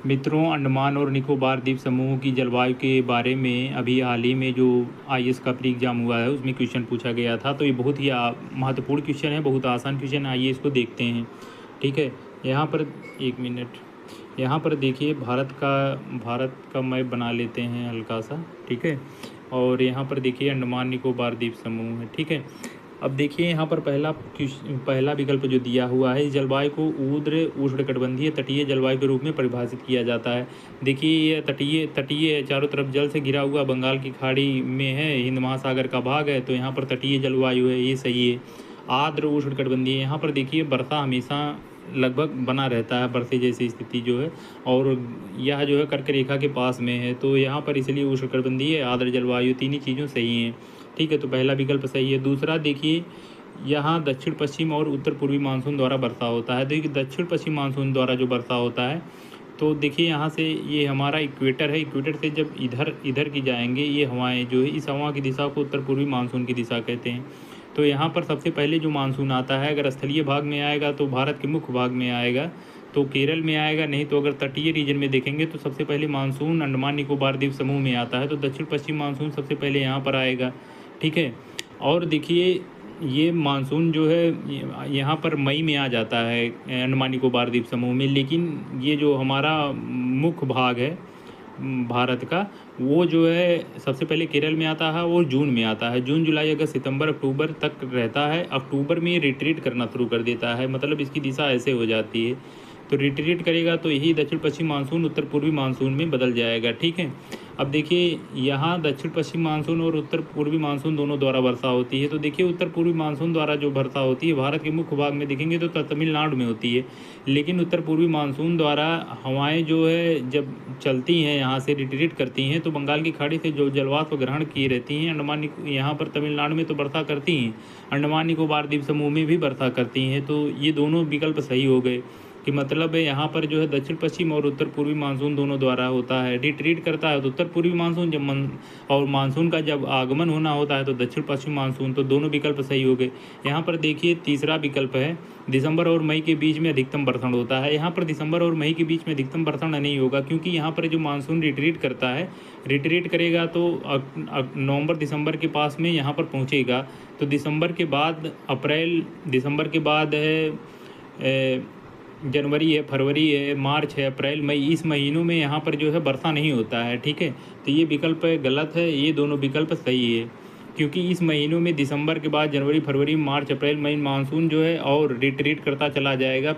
मित्रों, अंडमान और निकोबार द्वीप समूह की जलवायु के बारे में अभी हाल ही में जो आईएएस का प्री एग्जाम हुआ है उसमें क्वेश्चन पूछा गया था। तो ये बहुत ही महत्वपूर्ण क्वेश्चन है, बहुत आसान क्वेश्चन है। आइए इसको देखते हैं। ठीक है, यहाँ पर एक मिनट, यहाँ पर देखिए भारत का मैप बना लेते हैं हल्का सा। ठीक है, और यहाँ पर देखिए अंडमान निकोबार द्वीप समूह है। ठीक है, अब देखिए यहाँ पर पहला विकल्प जो दिया हुआ है, इस जलवायु को ऊर्ध्व उष्णकटिबंधीय तटीय जलवायु के रूप में परिभाषित किया जाता है। देखिए ये तटीय तटीय चारों तरफ जल से घिरा हुआ बंगाल की खाड़ी में है, हिंद महासागर का भाग है, तो यहाँ पर तटीय जलवायु है, ये सही है। आर्द्र उष्णकटिबंधीय, यहाँ पर देखिए वर्षा हमेशा लगभग बना रहता है, बरसे जैसी स्थिति जो है, और यह जो है कर्क रेखा के पास में है, तो यहाँ पर इसलिए उष्णकटिबंधीय आर्द्र जलवायु, तीन ही चीज़ों सही हैं। ठीक है, तो पहला विकल्प सही है। दूसरा देखिए, यहाँ दक्षिण पश्चिम और उत्तर पूर्वी मानसून द्वारा वर्षा होता है। देखिए दक्षिण पश्चिम मानसून द्वारा जो वर्षा होता है, तो देखिए यहाँ से ये हमारा इक्वेटर है, इक्वेटर से जब इधर की जाएंगे ये हवाएं जो है, इस हवा की दिशा को उत्तर पूर्वी मानसून की दिशा कहते हैं। तो यहाँ पर सबसे पहले जो मानसून आता है, अगर स्थलीय भाग में आएगा तो भारत के मुख्य भाग में आएगा, तो केरल में आएगा, नहीं तो अगर तटीय रीजन में देखेंगे तो सबसे पहले मानसून अंडमान निकोबार द्वीप समूह में आता है, तो दक्षिण पश्चिम मानसून सबसे पहले यहाँ पर आएगा। ठीक है, और देखिए ये मानसून जो है यहाँ पर मई में आ जाता है अंडमान निकोबार द्वीप समूह में, लेकिन ये जो हमारा मुख्य भाग है भारत का, वो जो है सबसे पहले केरल में आता है और जून में आता है। जून जुलाई अगस्त सितंबर अक्टूबर तक रहता है, अक्टूबर में रिट्रीट करना शुरू कर देता है, मतलब इसकी दिशा ऐसे हो जाती है। तो रिट्रीट करेगा तो यही दक्षिण पश्चिम मानसून उत्तर पूर्वी मानसून में बदल जाएगा। ठीक है, अब देखिए यहाँ दक्षिण पश्चिम मानसून और उत्तर पूर्वी मानसून दोनों द्वारा वर्षा होती है। तो देखिए उत्तर पूर्वी मानसून द्वारा जो वर्षा होती है भारत के मुख्य भाग में देखेंगे तो तमिलनाडु में होती है, लेकिन उत्तर पूर्वी मानसून द्वारा हवाएं जो है जब चलती हैं यहाँ से रिट्रीट करती हैं, तो बंगाल की खाड़ी से जो जलवाष्प ग्रहण की रहती हैं यहाँ पर तमिलनाडु में तो वर्षा करती हैं, अंडमान निकोबार द्वीप समूह में भी वर्षा करती हैं। तो ये दोनों विकल्प सही हो गए, कि मतलब है यहाँ पर जो है दक्षिण पश्चिम और उत्तर पूर्वी मानसून दोनों द्वारा होता है, रिट्रीट करता है तो उत्तर पूर्वी मानसून, और मानसून का जब आगमन होना होता है तो दक्षिण पश्चिम मानसून। तो दोनों विकल्प सही हो गए। यहाँ पर देखिए तीसरा विकल्प है, दिसंबर और मई के बीच में अधिकतम बर्षण होता है। यहाँ पर दिसंबर और मई के बीच में अधिकतम बर्षण नहीं होगा, क्योंकि यहाँ पर जो मानसून रिट्रीट करता है, रिट्रीट करेगा तो नवंबर दिसंबर के पास में यहाँ पर पहुँचेगा, तो दिसंबर के बाद अप्रैल, दिसंबर के बाद है जनवरी है, फरवरी है, मार्च है, अप्रैल मई, इस महीनों में यहाँ पर जो है वर्षा नहीं होता है। ठीक है, तो ये विकल्प गलत है, ये दोनों विकल्प सही है, क्योंकि इस महीनों में दिसंबर के बाद जनवरी फरवरी मार्च अप्रैल मई मानसून जो है और रिट्रीट करता चला जाएगा।